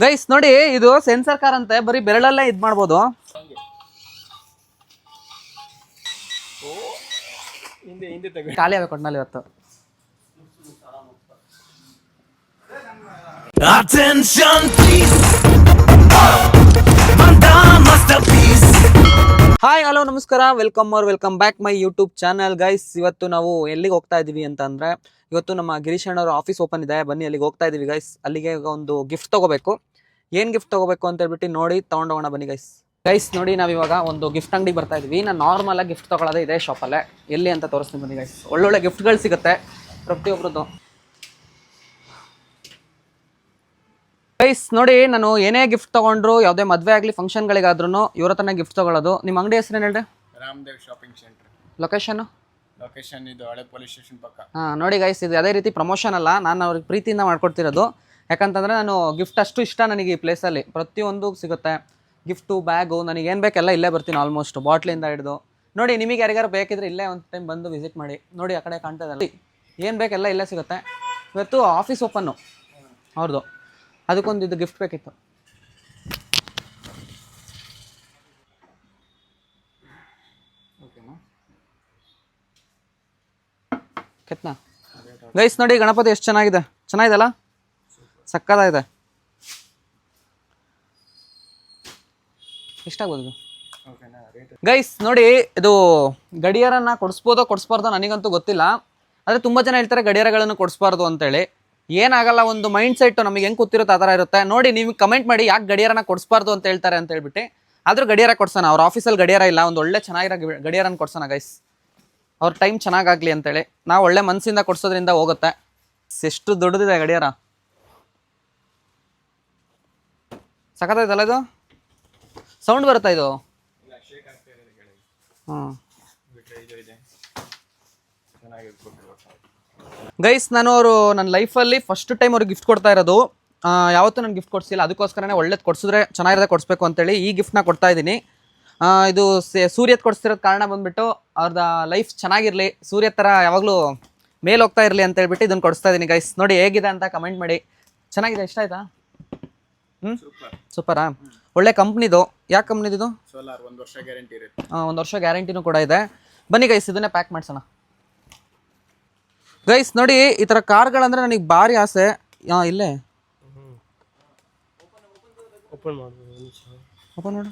Guys ನೋಡಿ, ಇದು sensor car ಅಂತೆ, ಬರೀ ಬೆರಳಲ್ಲೇ ಇದ್ ಮಾಡ್ಬೋದು. ಖಾಲಿ ಆಗಬೇಕು ಒಟ್ನಲ್ಲಿ ಇವತ್ತು. ಹಾಯ್, ಹಲೋ, ನಮಸ್ಕಾರ, welcome back my YouTube channel. Guys, ಇವತ್ತು ನಾವು ಎಲ್ಲಿಗೆ ಹೋಗ್ತಾ ಇದೀವಿ ಅಂತ ಅಂದ್ರೆ, ಇವತ್ತು ನಮ್ಮ ಗಿರೀಶ್ ಅಣ್ಣವ್ರ ಆಫೀಸ್ ಓಪನ್ ಇದೆ. ಬನ್ನಿ ಅಲ್ಲಿಗೆ ಹೋಗ್ತಾ ಇದೀವಿ ಗೈಸ್. ಅಲ್ಲಿಗೆ ಒಂದು ಗಿಫ್ಟ್ ತಗೋಬೇಕು. ಏನ್ ಗಿಫ್ಟ್ ತಗೋಬೇಕು ಅಂತ ಹೇಳ್ಬಿಟ್ಟು ನೋಡಿ ತಗೊಂಡೋಗೋಣ ಬನ್ನಿ ಗೈಸ್. ನೋಡಿ, ನಾವಿವಾಗ ಒಂದು ಗಿಫ್ಟ್ ಅಂಗಡಿಗೆ ಬರ್ತಾ ಇದೀವಿ. ನಾನು ನಾರ್ಮಲ್ ಆಗಿ ಗಿಫ್ಟ್ ತಗೊಳ್ಳೋದೇ ಇದೆ ಶಾಪಲ್ಲೇ. ಎಲ್ಲಿ ಅಂತ ತೋರಿಸ್ತೀನಿ ಬನ್ನಿ ಗೈಸ್. ಒಳ್ಳೊಳ್ಳೆ ಗಿಫ್ಟ್ಗಳು ಸಿಗುತ್ತೆ ಪ್ರತಿಯೊಬ್ರದ್ದು. ಗೈಸ್ ನೋಡಿ, ನಾನು ಏನೇ ಗಿಫ್ಟ್ ತಗೊಂಡ್ರು, ಯಾವುದೇ ಮದುವೆ ಆಗಲಿ ಫಂಕ್ಷನ್ಗಳಿಗಾದ್ರೂ ಇವ್ರ ಹತ್ರನೇ ಗಿಫ್ಟ್ ತಗೊಳ್ಳೋದು. ನಿಮ್ಮ ಅಂಗಡಿ ಹೆಸರೇನು ಹೇಳ್ರಿ? Ramdev shopping centre. ಲೊಕೇಶನ್ ಇದು ಹಳೆ ಪೊಲೀಸ್ ಸ್ಟೇಷನ್ ಪಕ್ಕ. ನೋಡಿ ಗೈಸ್, ಇದು ಅದೇ ರೀತಿ ಪ್ರಮೋಷನ್ ಅಲ್ಲ, ನಾನು ಅವ್ರಿಗೆ ಪ್ರೀತಿಯಿಂದ ಮಾಡ್ಕೊಡ್ತಿರೋದು. ಯಾಕಂತಂದರೆ ನಾನು ಗಿಫ್ಟ್ ಅಷ್ಟು ಇಷ್ಟ ನನಗೆ ಈ ಪ್ಲೇಸಲ್ಲಿ. ಪ್ರತಿಯೊಂದು ಸಿಗುತ್ತೆ, ಗಿಫ್ಟು, ಬ್ಯಾಗು, ನನಗೆ ಏನು ಬೇಕೆಲ್ಲ ಇಲ್ಲೇ ಬರ್ತೀನಿ. ಆಲ್ಮೋಸ್ಟ್ ಬಾಟ್ಲಿಂದ ಹಿಡಿದು ನೋಡಿ. ನಿಮಗೆ ಯಾರಿಗಾರು ಬೇಕಿದ್ರೆ ಇಲ್ಲೇ ಒಂದು ಟೈಮ್ ಬಂದು ವಿಸಿಟ್ ಮಾಡಿ. ನೋಡಿ, ಆ ಕಡೆ ಕಾಣ್ತಾ ಇದೆ, ಏನು ಬೇಕೆಲ್ಲ ಇಲ್ಲೇ ಸಿಗುತ್ತೆ. ಇವತ್ತು ಆಫೀಸ್ ಓಪನ್ನು ಅವ್ರದ್ದು, ಅದಕ್ಕೊಂದು ಇದು ಗಿಫ್ಟ್ ಬೇಕಿತ್ತು. ಕೆತ್ನಾ ಗೈಸ್ ನೋಡಿ, ಗಣಪತಿ ಎಷ್ಟು ಚೆನ್ನಾಗಿದೆಲ್ಲ, ಸಕ್ಕತ್ತಾಗಿದೆ. ಎಷ್ಟಾಗ್ಬೋದು ಗೈಸ್? ನೋಡಿ, ಇದು ಗಡಿಯಾರನ್ನ ಕೊಡಿಸ್ಬಾರ್ದು ನನಗಂತೂ ಗೊತ್ತಿಲ್ಲ. ಆದರೆ ತುಂಬ ಜನ ಹೇಳ್ತಾರೆ ಗಡಿಯಾರಗಳನ್ನು ಕೊಡಿಸ್ಬಾರ್ದು ಅಂತೇಳಿ. ಏನಾಗಲ್ಲ, ಒಂದು ಮೈಂಡ್ ಸೆಟ್ ನಮಗೆ ಹೆಂಗೆ ಗೊತ್ತಿರುತ್ತೆ ಆ ಥರ ಇರುತ್ತೆ. ನೋಡಿ, ನೀವು ಕಮೆಂಟ್ ಮಾಡಿ ಯಾಕೆ ಗಡಿಯಾರನ ಕೊಡಿಸ್ಬಾರ್ದು ಅಂತ ಹೇಳ್ತಾರೆ ಅಂತ ಹೇಳ್ಬಿಟ್ಟು. ಆದರೂ ಗಡಿಯಾರ ಕೊಡ್ಸೋಣ. ಅವ್ರ ಆಫೀಸಲ್ಲಿ ಗಡಿಯಾರ ಇಲ್ಲ, ಒಂದು ಒಳ್ಳೆ ಚೆನ್ನಾಗಿರೋ ಗಡಿಯಾರನ ಕೊಡ್ಸೋಣ ಗೈಸ್. ಅವ್ರ ಟೈಮ್ ಚೆನ್ನಾಗಾಗಲಿ ಅಂತೇಳಿ ನಾವು ಒಳ್ಳೆ ಮನಸ್ಸಿಂದ ಕೊಡ್ಸೋದ್ರಿಂದ ಹೋಗುತ್ತೆ. ಎಷ್ಟು ದೊಡ್ಡದಿದೆ ಗಡಿಯಾರ, ಸಖತ್ತಾಯ್ತಲ್ಲ ಇದು. ಸೌಂಡ್ ಬರುತ್ತಾ ಇದು? ಹಾಂ ಗೈಸ್, ನಾನು ನನ್ನ ಲೈಫಲ್ಲಿ ಫಸ್ಟ್ ಟೈಮ್ ಅವ್ರಿಗೆ ಗಿಫ್ಟ್ ಕೊಡ್ತಾ ಇರೋದು. ಯಾವತ್ತೂ ನಾನು ಗಿಫ್ಟ್ ಕೊಡ್ಸಿಲ್ಲ, ಅದಕ್ಕೋಸ್ಕರನೇ ಒಳ್ಳೇದು ಕೊಡಿಸಿದ್ರೆ ಚೆನ್ನಾಗಿರೋದೇ ಕೊಡಿಸ್ಬೇಕು ಅಂತೇಳಿ ಈ ಗಿಫ್ಟ್ನ ಕೊಡ್ತಾ ಇದ್ದೀನಿ. ಇದು ಸೂರ್ಯತ್ ಕೊಡಿಸ್ತಿರೋದು ಕಾರಣ ಬಂದುಬಿಟ್ಟು ಅವ್ರದ್ದು ಲೈಫ್ ಚೆನ್ನಾಗಿರಲಿ, ಸೂರ್ಯ ಥರ ಯಾವಾಗಲೂ ಮೇಲೆ ಹೋಗ್ತಾ ಇರಲಿ ಅಂತ ಹೇಳ್ಬಿಟ್ಟು ಇದನ್ನು ಕೊಡಿಸ್ತಾ ಇದ್ದೀನಿ ಗೈಸ್. ನೋಡಿ ಹೇಗಿದೆ ಅಂತ ಕಮೆಂಟ್ ಮಾಡಿ. ಚೆನ್ನಾಗಿದೆ, ಇಷ್ಟ ಆಯ್ತಾ? ಸೂಪರಾ? ಒಳ್ಳೆ ಕಂಪ್ನಿದು. ಯಾವ ಕಂಪ್ನಿದು? ಸೋಲಾರ್. 1 ವರ್ಷ ಗ್ಯಾರಂಟಿ ಇರುತ್ತೆ. 1 ವರ್ಷ ಗ್ಯಾರಂಟಿನೂ ಕೂಡ ಇದೆ. ಬನ್ನಿ ಗೈಸ್, ಇದನ್ನೇ ಪ್ಯಾಕ್ ಮಾಡಿಸೋಣ ಗೈಸ್. ನೋಡಿ, ಈ ಥರ ಕಾರ್ಗಳಂದರೆ ನನಗೆ ಭಾರಿ ಆಸೆ. ಇಲ್ಲೇ ಓಪನ್ ಮಾಡು.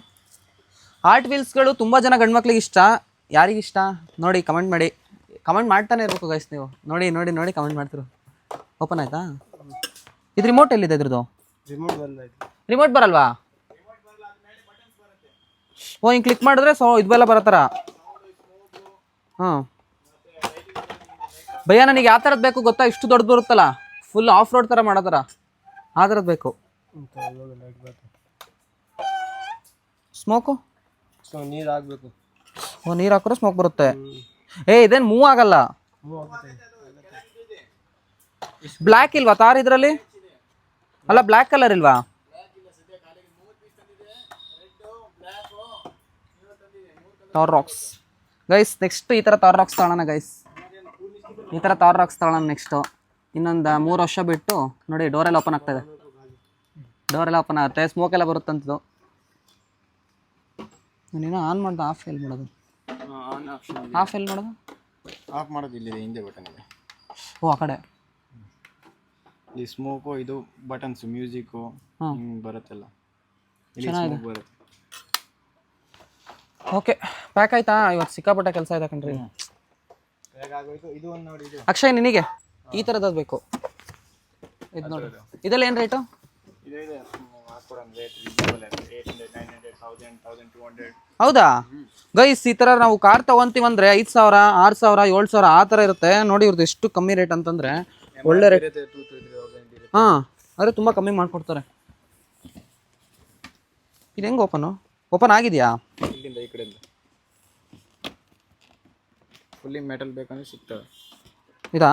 ಆರ್ಟ್ ವೀಲ್ಸ್ಗಳು ತುಂಬ ಜನ ಗಂಡ್ಮಕ್ಳಿಗೆ ಇಷ್ಟ. ಯಾರಿಗಿಷ್ಟ ನೋಡಿ ಕಮೆಂಟ್ ಮಾಡಿ. ಕಮೆಂಟ್ ಮಾಡ್ತಾನೆ ಇರಬೇಕು ಗೈಸ್ ನೀವು. ನೋಡಿ ಕಮೆಂಟ್ ಮಾಡ್ತಿರು. ಓಪನ್ ಆಯ್ತಾ? ಇದು ರಿಮೋಟ್ ಎಲ್ಲಿದೆ ಇದ್ರದ್ದು? ರಿಮೋಟ್ ಬರಲ್ವಾ? ಓ, ಹಿಂಗೆ ಕ್ಲಿಕ್ ಮಾಡಿದ್ರೆ ಇದೆಲ್ಲ ಬರತ್ತಾರ. ಹಾಂ ಭಯ್ಯ, ನನಗೆ ಯಾವ ಥರದ್ದು ಬೇಕು ಗೊತ್ತಾ? ಇಷ್ಟು ದೊಡ್ಡದು ಬರುತ್ತಲ್ಲ, ಫುಲ್ ಆಫ್ ರೋಡ್ ಥರ ಮಾಡೋ ಥರ, ಆ ಥರದ್ದು ಬೇಕು. ಸ್ಮೋಕು ನೀರು ಹಾಕ್ಬೇಕು. ಓ, ನೀರು ಹಾಕಿದ್ರೆ ಸ್ಮೋಕ್ ಬರುತ್ತೆ. ಇದೇನು ಮೂವ್ ಆಗಲ್ಲ. ಬ್ಲ್ಯಾಕ್ ಇಲ್ವಾ ತಾರ್ ಇದರಲ್ಲಿ? ಅಲ್ಲ, ಬ್ಲ್ಯಾಕ್ ಕಲರ್ ಇಲ್ವಾ? ಟಾರ್ ರಾಕ್ಸ್ ಗೈಸ್. ನೆಕ್ಸ್ಟ್ ಈ ಥರ ಟಾರ್ ರಾಕ್ಸ್ ತಗೊಳ್ಳೋಣ ಗೈಸ್. ಈ ಥರ ಟಾರ್ ರಾಕ್ಸ್ ತಗೊಳ್ಳೋಣ ನೆಕ್ಸ್ಟು. ಇನ್ನೊಂದು 3 ವರ್ಷ ಬಿಟ್ಟು ನೋಡಿ, ಡೋರೆಲ್ಲ ಓಪನ್ ಆಗ್ತಾಯಿದೆ. ಡೋರೆಲ್ಲ ಓಪನ್ ಆಗುತ್ತೆ, ಸ್ಮೋಕ್ ಎಲ್ಲ ಬರುತ್ತಂತದ್ದು. ನಾನೇನೋ ಆನ್ ಮಾಡ್ದೆ, ಆಫ್ ಎಲ್ಲಿ ಮಾಡೋದು? ಆಫ್ ಎಲ್ಲಿ ಮಾಡೋದು? ಆಫ್ ಮಾಡೋದು ಇಲ್ಲಿದೆ, ಹಿಂದೆ ಬಟನ್ ಇದೆ. ಓ, ಆ ಕಡೆ ಈ ಸ್ಮೋಕು, ಇದು ಬಟನ್ಸ್, ಮ್ಯೂಸಿಕ್ಕು ಬರುತ್ತಲ್ಲ, ಚೆನ್ನಾಗಿದೆ. ಬರುತ್ತೆ. ಓಕೆ, ಪ್ಯಾಕ್ ಆಯ್ತಾ? ಇವತ್ತು ಸಿಕ್ಕಾಪಟ್ಟೆ ಕೆಲಸ ಇದೆ ಕಣ್ರಿ. ಇದು ಒಂದು ನೋಡಿ, ಇದು ಅಕ್ಷಯ್ ನಿನಗೆ ಈ ಥರದ್ದು ಬೇಕು. ಇದು ನೋಡಿ, ಇದೆಲ್ಲ ಏನು ರೇಟು? ಹೌದಾ ಗೈಸ್? ಈ ಥರ ನಾವು ಕಾರ್ ತೊಗೊತೀವಂದ್ರೆ 5,000, 6,000, 7,000 ಆ ಥರ ಇರುತ್ತೆ. ನೋಡಿ ಇವ್ರದ್ದು ಎಷ್ಟು ಕಮ್ಮಿ ರೇಟ್ ಅಂತಂದರೆ ಒಳ್ಳೆ ರೇಟ್. ಹಾಂ, ಆದರೆ ತುಂಬ ಕಮ್ಮಿ ಮಾಡಿಕೊಡ್ತಾರೆ. ಇದು ಹೆಂಗೆ ಓಪನ್ ಆಗಿದೆಯಾ? ಇಲ್ಲಿಂದ ಈ ಕಡೆಯಿಂದ ಫುಲ್ಲಿ ಮೆಟಲ್ ಬೇಕಂದ್ರೆ ಸಿಗ್ತವೆ. ಇದಾ?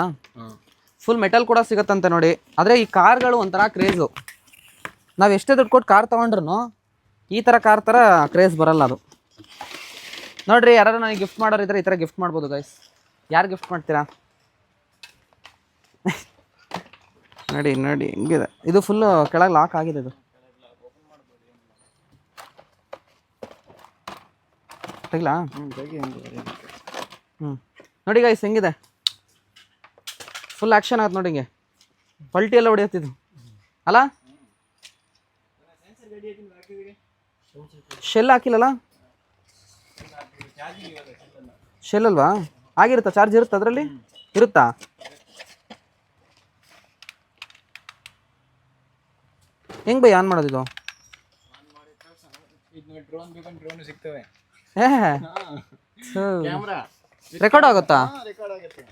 ಫುಲ್ ಮೆಟಲ್ ಕೂಡ ಸಿಗುತ್ತಂತೆ ನೋಡಿ. ಆದರೆ ಈ ಕಾರ್ಗಳು ಒಂಥರ ಕ್ರೇಜು. ನಾವು ಎಷ್ಟೇ ದುಡ್ಡು ಕೊಟ್ಟು ಕಾರ್ ತೊಗೊಂಡ್ರು ಈ ಥರ ಕಾರ್ ಥರ ಕ್ರೇಜ್ ಬರಲ್ಲ ಅದು. ನೋಡಿರಿ, ಯಾರು ನನಗೆ ಗಿಫ್ಟ್ ಮಾಡೋರಿದ್ರೆ ಈ ಥರ ಗಿಫ್ಟ್ ಮಾಡ್ಬೋದು ಗೈಸ್. ಯಾರು ಗಿಫ್ಟ್ ಮಾಡ್ತೀರಾ? ನೋಡಿ ಹೆಂಗಿದೆ ಇದು. ಫುಲ್ಲು ಕೆಳಗೆ ಲಾಕ್ ಆಗಿದೆ ಇದು. ತೆಗಿಲಾ? ತೆಗಿ ನೋಡಿ ಗೈಸ್ ಹೆಂಗಿದೆ, ಫುಲ್ ಆ್ಯಕ್ಷನ್ ಆಯ್ತು ನೋಡಿ. ಹಿಂಗೆ ಪಲ್ಟಿ ಎಲ್ಲ ಹೊಡಿಯತ್ತಿದ್ದು ಅಲ್ಲ. ಶೆಲ್ ಹಾಕಿಲ್ಲಲ್ಲ? ಶೆಲ್ ಅಲ್ವಾ? ಆಗಿರುತ್ತಾ? ಚಾರ್ಜ್ ಇರುತ್ತಾ ಅದರಲ್ಲಿ? ಇರುತ್ತಾ? ಹೆಂಗ್ ಬೈ ಆನ್ ಮಾಡೋದು ಇದು? ಡ್ರೋನ್ ಬೇಕಂದ್ರೆ ಡ್ರೋನ್ ಸಿಗ್ತವೆ. ರೆಕಾರ್ಡ್ ಆಗುತ್ತಾ? ರೆಕಾರ್ಡ್ ಆಗುತ್ತೆ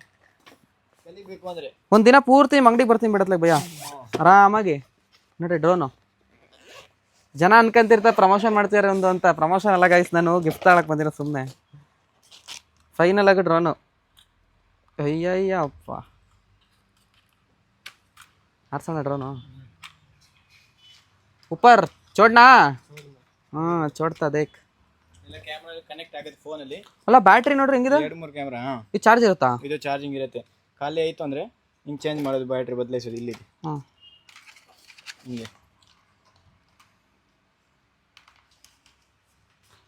ಕಲಿಬೇಕು ಅಂದ್ರೆ. ಒಂದ್ ದಿನ ಪೂರ್ತಿ ಅಂಗಡಿಗೆ ಬರ್ತೀನಿ ಬಿಡತ್ಲೆ ಭಯ್ಯ, ಆರಾಮಾಗಿ. ನೋಡ್ರಿ ಡ್ರೋನು, ಜನ ಅನ್ಕೊಂತಿರ್ತಾರೆ ಪ್ರಮೋಷನ್ ಮಾಡ್ತಿದ್ದಾರೆ ಒಂದು ಅಂತ. ಪ್ರಮೋಷನ್ ಎಲ್ಲ ಗೈಸ್, ನಾನು ಗಿಫ್ಟ್ ತಗೊಳಕ್ ಬಂದಿರೋ ಸುಮ್ಮನೆ. ಫೈನಲ್ ಆಗಿ ಡ್ರೋನು. ಅಯ್ಯಯ್ಯ ಅಪ್ಪ, ಆರ್ಸೋಣ ಡ್ರೋನು. ಉಪ್ಪರ್ ಚೋಡ್ನಾ? ಹಾಂ ಚೋಡ್ತಾ ದೇಕ್. ಎಲ್ಲ ಕ್ಯಾಮ್ರಾ ಕನೆಕ್ಟ್ ಆಗುತ್ತೆ ಫೋನಲ್ಲಿ. ಅಲ್ಲ ಬ್ಯಾಟ್ರಿ ನೋಡ್ರಿ ಹೆಂಗಿದೆ. 2-3 ಕ್ಯಾಮ್ರಾ. ಇದು ಚಾರ್ಜ್ ಇರುತ್ತಾ? ಇದು ಚಾರ್ಜಿಂಗ್ ಇರುತ್ತೆ. ಖಾಲಿ ಆಯಿತು ಅಂದರೆ ಹಿಂಗೆ ಚೇಂಜ್ ಮಾಡೋದು, ಬ್ಯಾಟ್ರಿ ಬದಲಾಯಿಸೋದು ಇಲ್ಲಿ. ಹಾಂ ಹಿಂಗೆ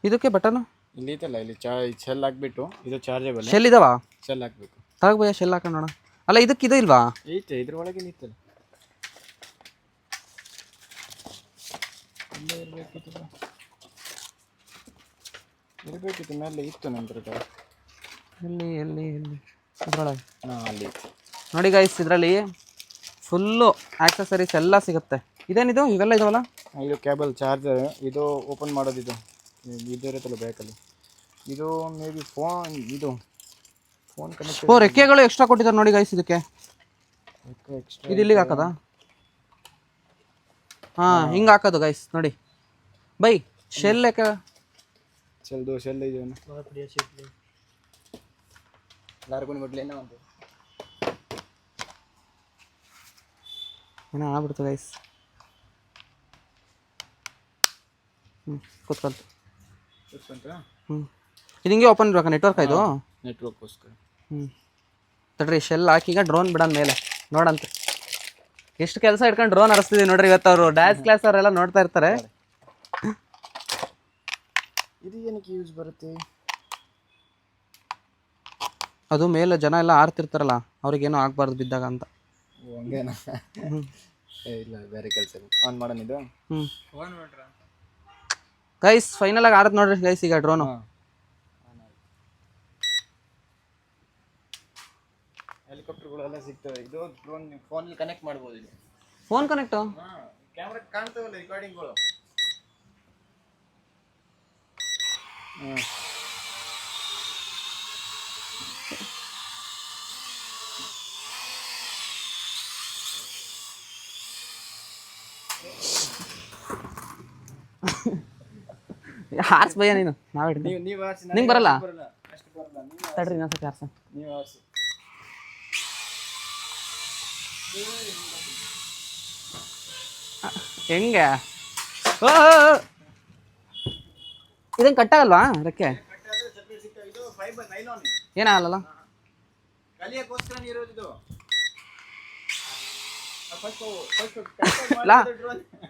ಇದಕ್ಕೆ ಬಟನು ಇಲ್ಲಿ ಐತಲ್ಲ, ಇಲ್ಲಿ ಶೆಲ್ ಹಾಕ್ಬಿಟ್ಟು ಇದು ಚಾರ್ಜೇಬಲ್. ಶೆಲ್ ಇದಾವ? ಶೆಲ್ ಹಾಕ್ಬೇಕು. ತಗ ಭಯ್ಯ ಶೆಲ್ ಹಾಕೊಂಡು ನೋಡ. ಅಲ್ಲ ಇದಕ್ಕೆ ಇದು ಇಲ್ವಾ? ಐತೆ, ಇದ್ರ ಒಳಗೆ ನಿಂತಲ್ಲ. ಇರಬೇಕಿತ್ತು, ಮೇಲೆ ಇತ್ತು ನಂತರ. ಎಲ್ಲಿ ಎಲ್ಲಿ ಎಲ್ಲಿ ಇದ್ರೊಳಗೆ? ಹಾಂ ಅಲ್ಲಿ ನೋಡಿ ಗೈಸ್, ಇದರಲ್ಲಿ ಫುಲ್ಲು ಆಕ್ಸೆಸರೀಸ್ ಎಲ್ಲ ಸಿಗುತ್ತೆ. ಇದೇನಿದು? ಇವೆಲ್ಲ ಇದಾವಲ್ಲ? ಇದು ಕೇಬಲ್ ಚಾರ್ಜರ್. ಇದು ಓಪನ್ ಮಾಡೋದು, ಇದು ಇರುತ್ತಲ್ಲ ಬ್ಯಾಕಲ್ಲಿ. ಇದು ಮೇ ಬಿ ಫೋನ್, ಇದು ಫೋನ್ ಕನೆಕ್ಟ್. ಓ, ರೆಕ್ಕೆಗಳು ಎಕ್ಸ್ಟ್ರಾ ಕೊಟ್ಟಿದ್ದಾರೆ ನೋಡಿ ಗೈಸ್ ಇದಕ್ಕೆ. ಎಕ್ಸ್ಟ್ರಾ ಇದು ಇಲ್ಲಿಗೆ ಹಾಕೋದಾ? ಹಾಂ ಹಿಂಗೆ ಹಾಕೋದು ಗೈಸ್ ನೋಡಿ ಬೈ. ಶೆಲ್ ಯಾಕೆ? ಶೆಲ್ ಇದೆ ಎಲ್ಲರಿಗೂ ಬಿಡ್ಲೇನೋ ಒಂದು ಏನೋ ಆಗ್ಬಿಡ್ತು ಗೈಸ್. ಕೂತ್ಕೊಂತ. ಇದು ಹಿಂಗೆ ಓಪನ್ ಇರ್ಬೇಕಾ? ನೆಟ್ವರ್ಕ್ ಇದು ನೆಟ್ವರ್ಕ್ಗೋಸ್ಕರ. ತಡ್ರಿ, ಶೆಲ್ ಹಾಕಿ ಈಗ ಡ್ರೋನ್ ಬಿಡೋಣ ಮೇಲೆ ನೋಡಂತ. ಎಷ್ಟು ಕೆಲಸ ಇಟ್ಕೊಂಡು ಡ್ರೋನ್ ಹರಿಸ್ತಿದ್ದೀವಿ ನೋಡ್ರಿ ಇವತ್ತು. ಅವರು ಡ್ಯಾನ್ಸ್ ಕ್ಲಾಸ್ ಅವರೆಲ್ಲ ನೋಡ್ತಾ ಇರ್ತಾರೆ. ಇದು ಏನಕ್ಕೆ ಯೂಸ್ ಬರುತ್ತೆ? ಅದು ಮೇಲೆ ಜನ ಎಲ್ಲ ಆರ್ತಿರ್ತಾರಲ್ಲ, ಅವ್ರಿಗೇನೋ ಆಗಬಾರ್ದು ಬಿದ್ದಾಗ ಅಂತ. ಹಂಗೇನಾ? ಇಲ್ಲ, ಬೇರೆ ಕೆಲಸ. ಆನ್ ಮಾಡೋಣ ಇದು. ಗೈಸ್ ಫೈನಲ್ ಆಗಿ ಆರತ್ ನೋಡ್ರಿ ಗೈಸ್ ಈಗ ಡ್ರೋನು. ಹೆಲಿಕಾಪ್ಟರ್ಗಳೆಲ್ಲ ಸಿಗ್ತವೆ. ಇದು ಡ್ರೋನ್ ಫೋನಲ್ಲಿ ಕನೆಕ್ಟ್ ಮಾಡ್ಬೋದು. ಇದು ಫೋನ್ ಕನೆಕ್ಟು? ಕ್ಯಾಮ್ರಾ ಕಾಣ್ತಾವಲ್ಲ ರೆಕಾರ್ಡಿಂಗ್ಗಳು. ಹಾರ್ಸ್ ಭಯ್ಯ ನೀನು, ನಾವ್ ಹಿಡ್ತೀನಿ. ನಿಂಗೆ ಬರಲ್ಲ? ಅಷ್ಟು ಬರಲ್ಲ. ತಡ್ರಿ ಇನ್ನೊಂದ್ಸತಿ ಹಾರ್ಸ. ನೀವು ಆರಿಸಿ. ಹೆಂಗೆ? ಇದನ್ನು ಕಟ್ಟಾಗಲ್ವಾ ರೆಕ್ಕೆ? ಇದು ಫೈಬರ್ ನೈಲಾನ್. ಏನಾಗಲ್ಲ ಕಲಿಯಕ್ಕೋಸ್ಕರ ಇರೋದು.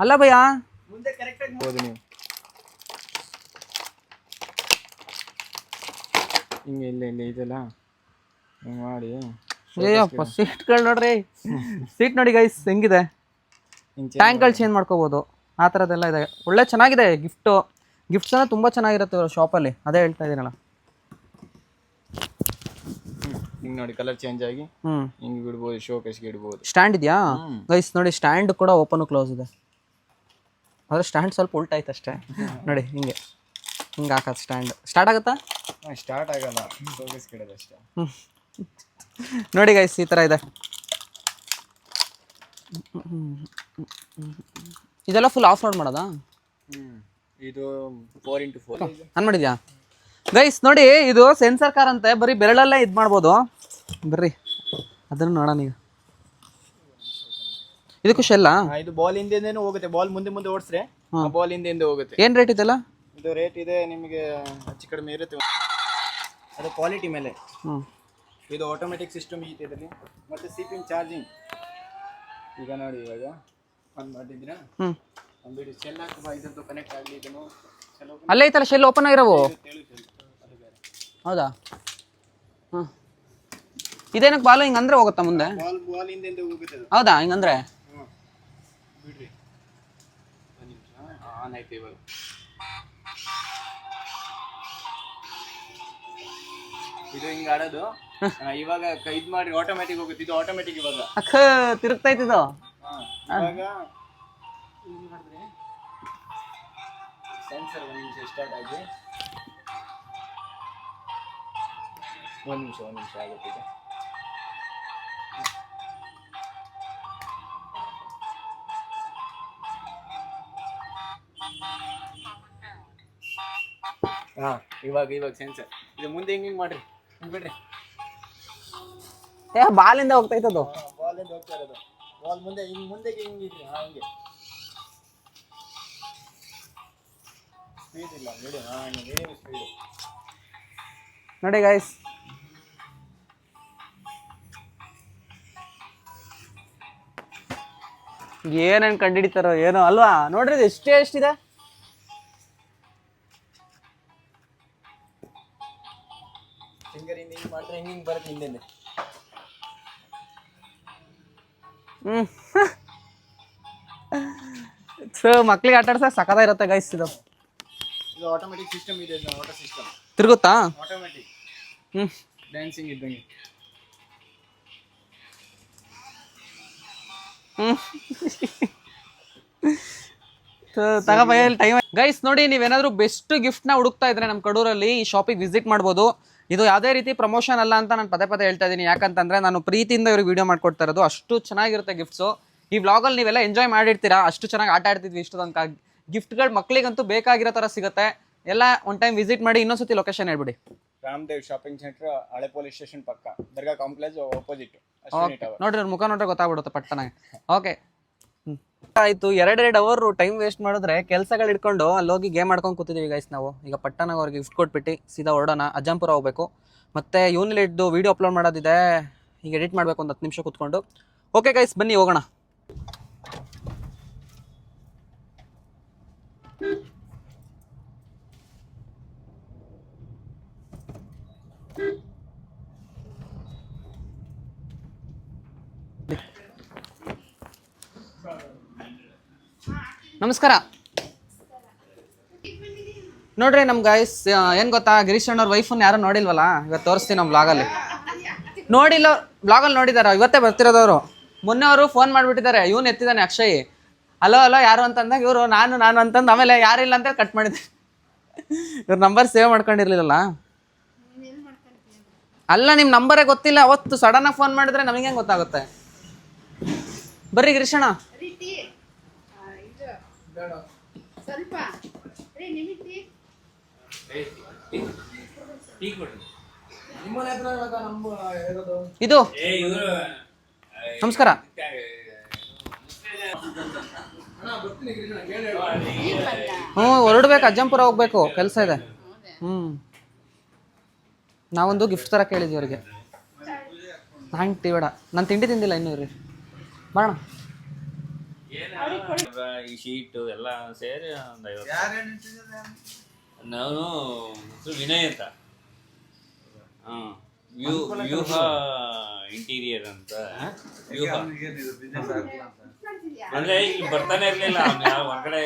ಅಲ್ಲ ಭಯ್ಯ, ಮುಂದೆ ಕರೆಕ್ಟ್ ಆಗಿ ಹೋದು ನೀವು. ಹಿಂಗೆ ಇಲ್ಲ ಇಲ್ಲ ಇದೆಲ್ಲ ಹಿಂಗೆ ಮಾಡಿ. ಅಯ್ಯಪ್ಪ, ಸೀಟ್ಗಳು ನೋಡ್ರಿ. ಸೀಟ್ ನೋಡಿ ಗೈಸ್ ಹೆಂಗಿದೆ. ಟ್ಯಾಂಕ್ಗಳು ಚೇಂಜ್ ಮಾಡ್ಕೋಬೋದು, ಆ ಥರದ್ದೆಲ್ಲ ಇದೆ. ಒಳ್ಳೆ ಚೆನ್ನಾಗಿದೆ. ಗಿಫ್ಟ್ಸ್ ಎಲ್ಲ ತುಂಬ ಚೆನ್ನಾಗಿರುತ್ತೆ ಇವರು ಶಾಪಲ್ಲಿ, ಅದೇ ಹೇಳ್ತಾ ಇದ್ದೀನಲ್ಲ. ಹಿಂಗೆ ನೋಡಿ ಕಲರ್ ಚೇಂಜ್ ಆಗಿ ಹಿಂಗೆ ಬಿಡ್ಬೋದು, ಶೋಕೇಸ್ಗೆ ಇಡ್ಬೋದು. ಸ್ಟ್ಯಾಂಡ್ ಇದೆಯಾ ಗೈಸ್? ನೋಡಿ ಸ್ಟ್ಯಾಂಡ್ ಕೂಡ ಓಪನ್ ಕ್ಲೋಸ್ ಇದೆ. ಆದರೆ ಸ್ಟ್ಯಾಂಡ್ ಸ್ವಲ್ಪ ಉಲ್ಟಾಯ್ತು ಅಷ್ಟೇ ನೋಡಿ. ಹಿಂಗೆ ಹಾಕೋದು ಸ್ಟ್ಯಾಂಡ್. ಸ್ಟಾರ್ಟ್ ಆಗುತ್ತಾ? ಸ್ಟಾರ್ಟ್ ಆಗಲ್ಲ, ಶೋಕೇಸ್ಗೆ ಇಡೋದು ಅಷ್ಟೇ. ನೋಡಿ ಗೈಸ್ ಈ ಥರ ಇದೆ. ಇದೆಲ್ಲ ಫುಲ್ ಆಫ್ ರೋಡ್ ಮಾಡೋದಾ? ಇದು 4x4 ಆನ್ ಮಾಡಿದ್ಯಾ ಗೈಸ್? ನೋಡಿ ಇದು ಸೆನ್ಸರ್ ಕಾರ್ ಅಂತೆ, ಬರೀ ಬೆರಳಲ್ಲೇ ಇದು ಮಾಡ್ಬೋದು. ಬರ್ರಿ ಅದನ್ನು ನೋಡೋಣ ಈಗ. ಇದಕ್ಕೂ ಶೆಲ್ಲ? ಇದು ಬಾಲ್ ಹಿಂದೆಂದೇನು ಹೋಗುತ್ತೆ. ಬಾಲ್ ಮುಂದೆ ಮುಂದೆ ಓಡಿಸ್ರೆ ಬಾಲ್ ಹಿಂದೆ ಹೋಗುತ್ತೆ. ಏನು ರೇಟ್ ಇದೆಲ್ಲ? ಇದು ರೇಟ್ ಇದೆ ನಿಮಗೆ ಹೆಚ್ಚು ಕಡಿಮೆ ಇರುತ್ತೆ, ಅದು ಕ್ವಾಲಿಟಿ ಮೇಲೆ. ಇದು ಆಟೋಮೆಟಿಕ್ ಸಿಸ್ಟಮ್ ಇದೆ ಇದರಲ್ಲಿ. ಮತ್ತು ಸಿಪಿನ್ ಚಾರ್ಜಿಂಗ್. ಈಗ ನೋಡಿ ಇವಾಗ ಆನ್ ಮಾಡಿದ್ದೀರಾ, ಒಂದು ಶೆಲ್ ಹಾಕುವ, ಇದರದ್ದು ಕನೆಕ್ಟ್ ಆಗಲಿ. ಇದನ್ನು ಅಲ್ಲೇ ಐತಲ್ಲ ಶೆಲ್ ಓಪನ್ ಆಗಿರೋವು. ಹೌದಾ? ಹಾಂ, ಇದೇನಕ್ಕೆ ಬಾಲು ಹಿಂಗಂದ್ರೆ ಹೋಗುತ್ತಾ ಮುಂದೆ? ಬಾಲ್ ಹಿಂದೆ ಹೋಗುತ್ತೆ ಅದು. ಹೌದಾ? ಹಿಂಗಂದ್ರೆ ಬಿಡ್ರಿ ಒಂದು ನಿಮಿಷ. ಆನ್ ಆಯ್ತು ಇವಾಗ. ಇದು ಹಿಂಗೆ ಆಡೋದು. ಇವಾಗ ಇದು ಮಾಡಿ ಆಟೋಮೆಟಿಕ್ ಹೋಗುತ್ತೆ. ಇದು ಆಟೋಮೆಟಿಕ್ ಇವಾಗ ಅಕ್ಕ ತಿರುಗ್ತೈತಿದು. ಇವಾಗ ಸೆನ್ಸರ್ ಒಂದು ನಿಮಿಷ ಸ್ಟಾರ್ಟ್ ಆಗಿ ಒಂದು ನಿಮಿಷ ಆಗುತ್ತೆ ಈಗ. ಹಾಂ, ಇವಾಗ ಸೆನ್ಸರ್ ಇದು ಮುಂದೆ ಹಿಂಗೆ ಮಾಡ್ರಿ, ಹಿಂಗೆ ಬಿಡ್ರಿ. ಬಾಲಿಂದ ಹೋಗ್ತೈತದು. ಬಾಲಿಂದ ಹೋಗ್ತಾ ಇರೋದು. ಬಾಲ್ ಮುಂದೆ ಹಿಂಗೆ ಇಡ್ರಿ. ಹಂಗೆ ಸ್ಪೀಡ್ ಇಲ್ಲ, ಮೀಡಿಯಂ ಸ್ಪೀಡು ನೋಡಿ ಗೈಸ್. ಏನೇನು ಕಂಡಿಡಿತಾರೋ ಏನೋ ಅಲ್ವಾ? ನೋಡ್ರಿ ಇದು ಎಷ್ಟಿದೆ. ಫಿಂಗರ್ ಹಿಂಗೆ ಮಾಡಿದ್ರೆ ಹಿಂಗೆ ಬರುತ್ತೆ ಹಿಂದೆ. ಸೊ ಮಕ್ಳಿಗೆ ಆಟ ಆಡ್ಸಕ್ಕೆ ಸಕದ ಇರುತ್ತೆ ಗೈಸ್. ಇದು ಆಟೋಮೆಟಿಕ್ ಸಿಸ್ಟಮ್ ಇದೆ. ವಾಟರ್ ಸಿಸ್ಟಮ್ ತಿರುಗುತ್ತಾ? ಆಟೋಮೆಟಿಕ್. ಡ್ಯಾನ್ಸಿಂಗ್ ಇದ್ದಂಗೆ. ತಗೋಬೈಯಲ್ಲಿ ಟೈಮ್. ಗೈಸ್ ನೋಡಿ, ನೀವೇನಾದ್ರೂ ಬೆಸ್ಟ್ ಗಿಫ್ಟ್ನ ಹುಡುಕ್ತಾ ಇದ್ರೆ ನಮ್ಮ ಕಡೂರಲ್ಲಿ ಈ ಶಾಪಿಗೆ ವಿಸಿಟ್ ಮಾಡ್ಬೋದು. ಇದು ಯಾವುದೇ ರೀತಿ ಪ್ರಮೋಷನ್ ಅಲ್ಲ ಅಂತ ನಾನು ಪದೇ ಹೇಳ್ತಾ ಇದ್ದೀನಿ. ಯಾಕಂತಂದ್ರೆ ನಾನು ಪ್ರೀತಿಯಿಂದ ಇವ್ರಿಗೆ ವಿಡಿಯೋ ಮಾಡ್ಕೊಡ್ತಾ ಇರೋದು. ಅಷ್ಟು ಚೆನ್ನಾಗಿರುತ್ತೆ ಗಿಫ್ಟ್ಸು. ಈ ವ್ಲಾಗಲ್ಲಿ ನೀವೆಲ್ಲ ಎಂಜಾಯ್ ಮಾಡಿರ್ತೀರಾ. ಅಷ್ಟು ಚೆನ್ನಾಗಿ ಆಟ ಆಡ್ತಿದ್ವಿ. ಇಷ್ಟು ತನಕ ಗಿಫ್ಟ್ಗಳು ಮಕ್ಕಳಿಗಂತೂ ಬೇಕಾಗಿರೋ ಥರ ಸಿಗುತ್ತೆ. ಎಲ್ಲ ಒನ್ ಟೈಮ್ ವಿಸಿಟ್ ಮಾಡಿ. ಇನ್ನೊಂದ್ಸತಿ ಲೊಕೇಶನ್ ಹೇಳ್ಬಿಡಿ. ರಾಮದೇವ್ ಶಾಪಿಂಗ್ ಸೆಂಟರ್, ಹಳೆ ಪೊಲೀಸ್ ಸ್ಟೇಷನ್ ಪಕ್ಕ, ದರ್ಗಾ ಕಾಂಪ್ಲೆಕ್ಸ್ ಆಪೋಸಿಟ್. ನೋಡ್ರಿ ಅವ್ರ ಮುಖ ನೋಡ್ರೆ ಗೊತ್ತಾಗ್ಬಿಡುತ್ತೆ ಪಟ್ಟನಾಗ. ಓಕೆ ಆಯ್ತು. 2 ಅವರ್ ಟೈಮ್ ವೇಸ್ಟ್ ಮಾಡಿದ್ರೆ ಕೆಲಸಗಳು ಇಟ್ಕೊಂಡು ಅಲ್ಲಿ ಹೋಗಿ ಗೇಮ್ ಆಡ್ಕೊಂಡು ಕೂತಿದ್ದೀವಿ ಗೈಸ್ ನಾವು. ಈಗ ಪಟ್ಟನಾಗ ಅವ್ರಿಗೆ ಗಿಫ್ಟ್ ಕೊಟ್ಬಿಟ್ಟು ಸೀದಾ ಹೊರಡೋಣ. ಅಜ್ಜಂಪುರ ಹೋಗ್ಬೇಕು. ಮತ್ತೆ ಯೂನಿಲಿಡ್ದು ವೀಡಿಯೋ ಅಪ್ಲೋಡ್ ಮಾಡೋದಿದೆ. ಈಗ ಎಡಿಟ್ ಮಾಡಬೇಕು ಒಂದು 10 ನಿಮಿಷ ಕೂತ್ಕೊಂಡು. ಓಕೆ ಗೈಸ್, ಬನ್ನಿ ಹೋಗೋಣ. ನಮಸ್ಕಾರ. ನೋಡ್ರಿ ನಮ್ ಗೈಸ್ ಏನ್ ಗೊತ್ತಾ, ಗಿರೀಶ್ ಅಣ್ಣವ್ರ ವೈಫನ್ ಯಾರು ನೋಡಿಲ್ವಲ್ಲ, ಇವತ್ತು ತೋರಿಸ್ತೀನಿ ನಮ್ಮ ಬ್ಲಾಗಲ್ಲಿ. ನೋಡಿಲ್ಲ, ಬ್ಲಾಗಲ್ಲಿ ನೋಡಿದಾರ, ಇವತ್ತೇ ಬರ್ತಿರೋದವ್ರು. ಮೊನ್ನೆ ಅವರು ಫೋನ್ ಮಾಡಿಬಿಟ್ಟಿದ್ದಾರೆ. ಇವನು ಎತ್ತಿದ್ದಾನೆ ಅಕ್ಷಯ್. ಹಲೋ ಯಾರು ಅಂತಂದಾಗ ಇವರು ನಾನು ಅಂತಂದು ಆಮೇಲೆ ಯಾರಿಲ್ಲ ಅಂತ ಕಟ್ ಮಾಡಿದೆ. ಇವ್ರ ನಂಬರ್ ಸೇವ್ ಮಾಡ್ಕೊಂಡಿರ್ಲಿಲ್ಲ. ಅಲ್ಲ, ನಿಮ್ಮ ನಂಬರೇ ಗೊತ್ತಿಲ್ಲ. ಅವತ್ತು ಸಡನ್ ಆಗಿ ಫೋನ್ ಮಾಡಿದ್ರೆ ನಮಗೆ ಹೆಂಗೆ ಗೊತ್ತಾಗುತ್ತೆ? ಬರ್ರಿ ಗಿರೀಶಣ್ಣ. ಇದು ನಮಸ್ಕಾರ. ಹೊರಡ್ಬೇಕು, ಅಜ್ಜಂಪುರ ಹೋಗ್ಬೇಕು, ಕೆಲಸ ಇದೆ. ನಾವೊಂದು ಗಿಫ್ಟ್ ತರ ಕೇಳಿದ್ವಿ ಅವ್ರಿಗೆ. ನಂಗೆ ಬೇಡ, ನಾನು ತಿಂಡಿ ತಿಂದಿಲ್ಲ ಇನ್ನೂ ರೀ. ಬಾಣ ಈ ಶೀಟು ಎಲ್ಲ ಸೇರಿ ಒಂದು 50. ನಾನು ವಿನಯ್ ಅಂತ. ವ್ಯೂಹ ಇಂಟೀರಿಯರ್ ಅಂತ. ವ್ಯೂಹ ಅಂದ್ರೆ ಇಲ್ಲಿ ಬರ್ತಾನೆ ಇರ್ಲಿಲ್ಲ, ಹೊರಗಡೆ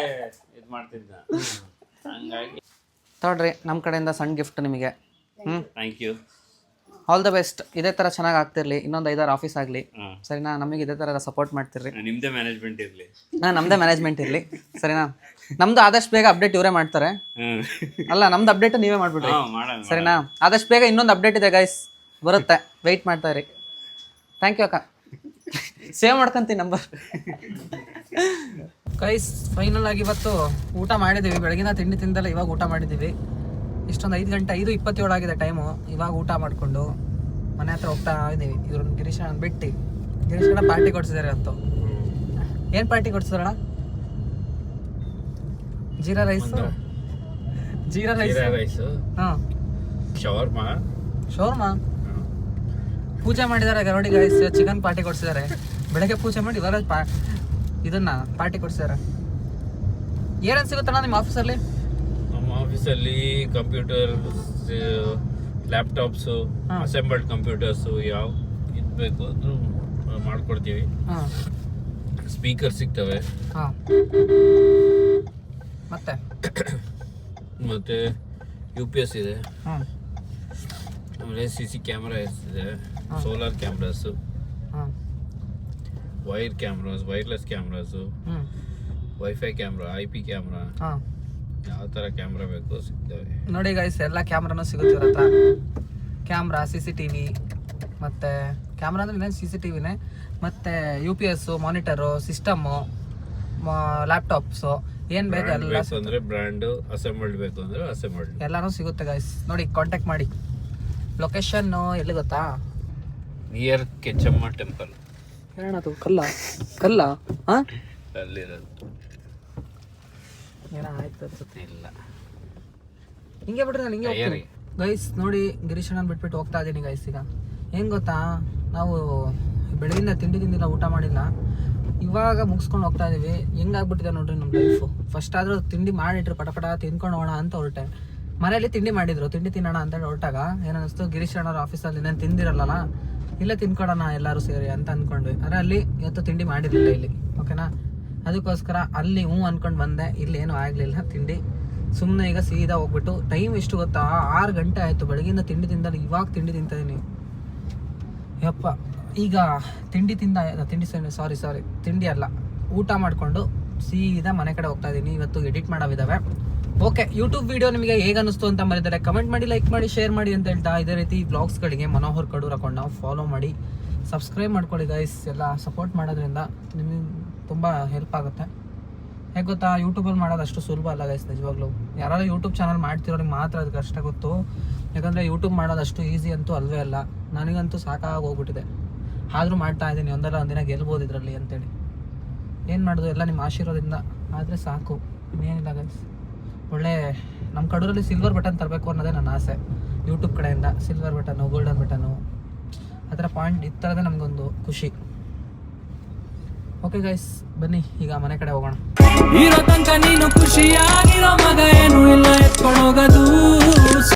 ಇದು ಮಾಡ್ತಿದ್ದ. ಹಂಗಾಗಿ ತಗೊಳ್ರಿ, ನಮ್ಮ ಕಡೆಯಿಂದ ಸಣ್ಣ ಗಿಫ್ಟ್ ನಿಮಗೆ. Thank you. All the best. ಇದೇ ಥರ ಚೆನ್ನಾಗಿ ಆಗ್ತಿರ್ಲಿ, ಇನ್ನೊಂದು 5-6 ಆಫೀಸ್ ಆಗಲಿ. ಸರಿನಾ? ನಮಗೆ ಇದೇ ಥರ ಸಪೋರ್ಟ್ ಮಾಡ್ತಿರ್ರಿ. ನಿಮ್ದೇ ಮ್ಯಾನೇಜ್ಮೆಂಟ್ ಇರಲಿ. ನಮ್ಮದೇ ಮ್ಯಾನೇಜ್ಮೆಂಟ್ ಇರಲಿ. ಸರಿನಾ? ನಮ್ದು ಆದಷ್ಟು ಬೇಗ ಅಪ್ಡೇಟ್ ಇವರೇ ಮಾಡ್ತಾರೆ. ಅಲ್ಲ, ನಮ್ದು ಅಪ್ಡೇಟ್ ನೀವೇ ಮಾಡ್ಬಿಡ್ರಿ. ಸರಿನಾ? ಆದಷ್ಟು ಬೇಗ ಇನ್ನೊಂದು ಅಪ್ಡೇಟ್ ಇದೆ ಗೈಸ್, ಬರುತ್ತೆ. ವೆಯ್ಟ್ ಮಾಡ್ತಾ ಇರಿ. ಥ್ಯಾಂಕ್ ಯು ಅಕ್ಕ. ಸೇವ್ ಮಾಡ್ಕೊಂತೀನಿ ನಂಬರ್. ಗೈಸ್ ಫೈನಲ್ ಆಗಿ ಇವತ್ತು ಊಟ ಮಾಡಿದ್ದೀವಿ. ಬೆಳಗಿನ ತಿಂಡಿ ತಿಂದಲ್ಲ, ಇವಾಗ ಊಟ ಮಾಡಿದ್ದೀವಿ. ಇಷ್ಟೊಂದು 5 ಗಂಟೆ 5:27 ಆಗಿದೆ ಟೈಮು. ಇವಾಗ ಊಟ ಮಾಡಿಕೊಂಡು ಮನೆ ಹತ್ರ ಹೋಗ್ತಾ ಇದ್ದೀವಿ. ಇವ್ರನ್ನ ಗಿರೀಶಣ್ಣ ಬಿಟ್ಟು. ಗಿರೀಶಣ್ಣ ಪಾರ್ಟಿ ಕೊಡ್ಸಿದ್ದಾರೆ ಇವತ್ತು. ಏನು ಪಾರ್ಟಿ ಕೊಡ್ಸಿದಾರಣ? ಜೀರಾ ರೈಸ್. ಹಾಂ, ಶವರ್ಮಾ ಪೂಜೆ ಮಾಡಿದ್ದಾರೆ. Garodi guys chicken party ಕೊಡ್ಸಿದ್ದಾರೆ. ಬೆಳಗ್ಗೆ ಪೂಜೆ ಮಾಡಿ ಇವಾಗ ಇದನ್ನ ಪಾರ್ಟಿ ಕೊಡ್ಸಿದ್ದಾರೆ. ಏನೇನು ಸಿಗುತ್ತಣ್ಣ ನಿಮ್ಮ ಆಫೀಸಲ್ಲಿ? ನಮ್ಮ ಆಫೀಸಲ್ಲಿ ಕಂಪ್ಯೂಟರ್, ಲ್ಯಾಪ್ಟಾಪ್ಸು, ಅಸೆಂಬಲ್ಡ್ ಕಂಪ್ಯೂಟರ್ಸು, ಯಾವ ಇದು ಬೇಕು ಅಂದ್ರೂ ಮಾಡ್ಕೊಡ್ತೀವಿ. ಸ್ಪೀಕರ್ ಸಿಗ್ತವೆ, ಮತ್ತೆ UPS ಇದೆ, ಆಮೇಲೆ CC ಕ್ಯಾಮ್ರಾ ಇದೆ, solar cameras, wire cameras, wireless cameras, wifi camera, IP camera, ಯಾವ ಥರ ಕ್ಯಾಮ್ರಾ ಬೇಕು ಸಿಗ್ತವೆ. ನೋಡಿ ಗೈಸ್, ಎಲ್ಲ ಕ್ಯಾಮ್ರಾನು ಸಿಗುತ್ತೆ ಇವ್ರ ಹತ್ರ. ಕ್ಯಾಮ್ರಾ, CCTV, ಮತ್ತು ಕ್ಯಾಮ್ರಾ ಅಂದರೆ CCTVನೇ, ಮತ್ತು UPS, ಮಾನಿಟರು, ಸಿಸ್ಟಮ್ಮು, ಲ್ಯಾಪ್ಟಾಪ್ಸು, ಏನು ಬೇಕು ಎಲ್ಲ ಅಂದರೆ ಬ್ರ್ಯಾಂಡು, ಅಸೆಂಬಲ್ಡ್ ಬೇಕು ಅಂದರೆ ಅಸೆಂಬಲ್ಡ್ ಎಲ್ಲನೂ ಸಿಗುತ್ತೆ ಗೈಸ್. ನೋಡಿ, ಕಾಂಟ್ಯಾಕ್ಟ್ ಮಾಡಿ. ಲೊಕೇಶನ್ನು ಎಲ್ಲಿ ಗೊತ್ತಾ? Near Kenchamma temple. ಏನದು ಕಲ್ಲ ಹಾಂ ಅಲ್ಲಿರೋದು. ಏನೋ ಆಯ್ತು ಅನ್ಸುತ್ತೆ. ಇಲ್ಲ, ಹಿಂಗೆ ಬಿಟ್ರೆ ನಾನು ಹಿಂಗೆ ಹೋಗ್ತೀನಿ ಗೈಸ್. ನೋಡಿ, ಗಿರೀಶಣ್ಣನ ಬಿಟ್ಬಿಟ್ಟು ಹೋಗ್ತಾ ಇದ್ದೀನಿ ಗೈಸ್. ಈಗ ಹೆಂಗೆ ಗೊತ್ತಾ, ನಾವು ಬೆಳಗಿಂದ ತಿಂಡಿ ತಿಂದಿಲ್ಲ, ಊಟ ಮಾಡಿಲ್ಲ, ಇವಾಗ ಮುಗಿಸ್ಕೊಂಡು ಹೋಗ್ತಾ ಇದೀವಿ. ಹೆಂಗಾಗ್ಬಿಟ್ಟಿದೆ ನೋಡ್ರಿ ನಮ್ಮ ಲೈಫು. ಫಸ್ಟ್ ಆದರೂ ತಿಂಡಿ ಮಾಡಿಟ್ರು, ಪಟ ತಿನ್ಕೊಂಡು ಹೋಗೋಣ ಅಂತ ಹೊರಟೆ. ಮನೇಲಿ ತಿಂಡಿ ಮಾಡಿದ್ರು, ತಿಂಡಿ ತಿನ್ನೋಣ ಅಂತ ಹೊರಟಾಗ ಏನನ್ನಿಸ್ತು, ಗಿರೀಶ್ ಅಣ್ಣವ್ರ ಆಫೀಸಲ್ಲಿ ನಾನು ತಿಂದಿರಲ್ಲ, ಇಲ್ಲೇ ತಿನ್ಕೊಡೋಣ ಎಲ್ಲರೂ ಸೇರಿ ಅಂತ ಅಂದ್ಕೊಂಡ್ವಿ. ಆದರೆ ಅಲ್ಲಿ ಇವತ್ತು ತಿಂಡಿ ಮಾಡಿರಲಿಲ್ಲ ಇಲ್ಲಿ, ಓಕೆನಾ. ಅದಕ್ಕೋಸ್ಕರ ಅಲ್ಲಿ ಅಂದ್ಕೊಂಡು ಬಂದೆ. ಇಲ್ಲಿ ಏನೂ ಆಗಲಿಲ್ಲ ತಿಂಡಿ. ಸುಮ್ಮನೆ ಈಗ ಸೀದಾ ಹೋಗ್ಬಿಟ್ಟು, ಟೈಮ್ ಎಷ್ಟು ಗೊತ್ತಾ, 6 ಗಂಟೆ ಆಯಿತು ಬೆಳಗಿಂದ ತಿಂಡಿ ತಿಂದಲ್ಲಿ. ಇವಾಗ ತಿಂಡಿ ತಿಂತಾಯಿದ್ದೀನಿ ಯಪ್ಪ. ಈಗ ತಿಂಡಿ ಅಲ್ಲ, ಊಟ ಮಾಡಿಕೊಂಡು ಸೀದಾ ಮನೆ ಕಡೆ ಹೋಗ್ತಾ ಇದ್ದೀನಿ. ಇವತ್ತು ಎಡಿಟ್ ಮಾಡೋವಿದ್ದಾವೆ. ಓಕೆ, ಯೂಟ್ಯೂಬ್ ವಿಡಿಯೋ ನಿಮಗೆ ಹೇಗೆ ಅನ್ನಿಸ್ತು ಅಂತ ಮರಿದರೆ ಕಮೆಂಟ್ ಮಾಡಿ, ಲೈಕ್ ಮಾಡಿ, ಶೇರ್ ಮಾಡಿ ಅಂತ ಹೇಳ್ತಾ, ಇದೇ ರೀತಿ ವ್ಲಾಗ್ಸ್ಗಳಿಗೆ ಮನೋಹರ್ ಕಡೂರ್ ಅಕೌಂಟ್ನ ಫಾಲೋ ಮಾಡಿ, ಸಬ್ಸ್ಕ್ರೈಬ್ ಮಾಡ್ಕೊಳ್ಳಿ ಗೈಸ್. ಎಲ್ಲ ಸಪೋರ್ಟ್ ಮಾಡೋದ್ರಿಂದ ನಿಮಗೆ ತುಂಬ ಹೆಲ್ಪ್ ಆಗುತ್ತೆ. ಹೇಗೆ ಗೊತ್ತಾ, ಯೂಟ್ಯೂಬಲ್ಲಿ ಮಾಡೋದು ಅಷ್ಟು ಸುಲಭ ಅಲ್ಲ ಗೈಸ್, ನಿಜವಾಗ್ಲೂ. ಯಾರಾದ್ರೂ ಯೂಟ್ಯೂಬ್ ಚಾನಲ್ ಮಾಡ್ತಿರೋರಿಗೆ ಮಾತ್ರ ಅದಕ್ಕೆ ಕಷ್ಟ ಗೊತ್ತು. ಯಾಕಂದರೆ ಯೂಟ್ಯೂಬ್ ಮಾಡೋದು ಅಷ್ಟು ಈಸಿ ಅಂತೂ ಅಲ್ವೇ ಅಲ್ಲ. ನನಗಂತೂ ಸಾಕಾಗಿ ಹೋಗ್ಬಿಟ್ಟಿದೆ. ಆದರೂ ಮಾಡ್ತಾ ಇದ್ದೀನಿ, ಒಂದಲ್ಲ ಒಂದಿನ ಗೆಲ್ಬೋದು ಇದರಲ್ಲಿ ಅಂತೇಳಿ. ಏನು ಮಾಡೋದು, ಎಲ್ಲ ನಿಮ್ಮ ಆಶೀರ್ವಾದದಿಂದ ಆದರೆ ಸಾಕು, ಇನ್ನೇನಿಲ್ಲ ಗೈಸ್. ಒಳ್ಳೆ ನಮ್ಮ ಕಡೂರಲ್ಲಿ ಸಿಲ್ವರ್ ಬಟನ್ ತರಬೇಕು ಅನ್ನೋದೇ ನನ್ನ ಆಸೆ. ಯೂಟ್ಯೂಬ್ ಕಡೆಯಿಂದ ಸಿಲ್ವರ್ ಬಟನ್ನು, ಗೋಲ್ಡನ್ ಬಟನ್ನು, ಆ ಥರ ಪಾಯಿಂಟ್ ಈ ಥರದೇ ನಮಗೊಂದು ಖುಷಿ. ಓಕೆ ಗೈಸ್, ಬನ್ನಿ ಈಗ ಮನೆ ಕಡೆ ಹೋಗೋಣ. ಇರೋ ತನಕ ನೀನು ಖುಷಿಯಾಗಿರೋ ಮಗ ಏನು ಇಲ್ಲ ಎತ್ಕೊಂಡು ಹೋಗೋದು.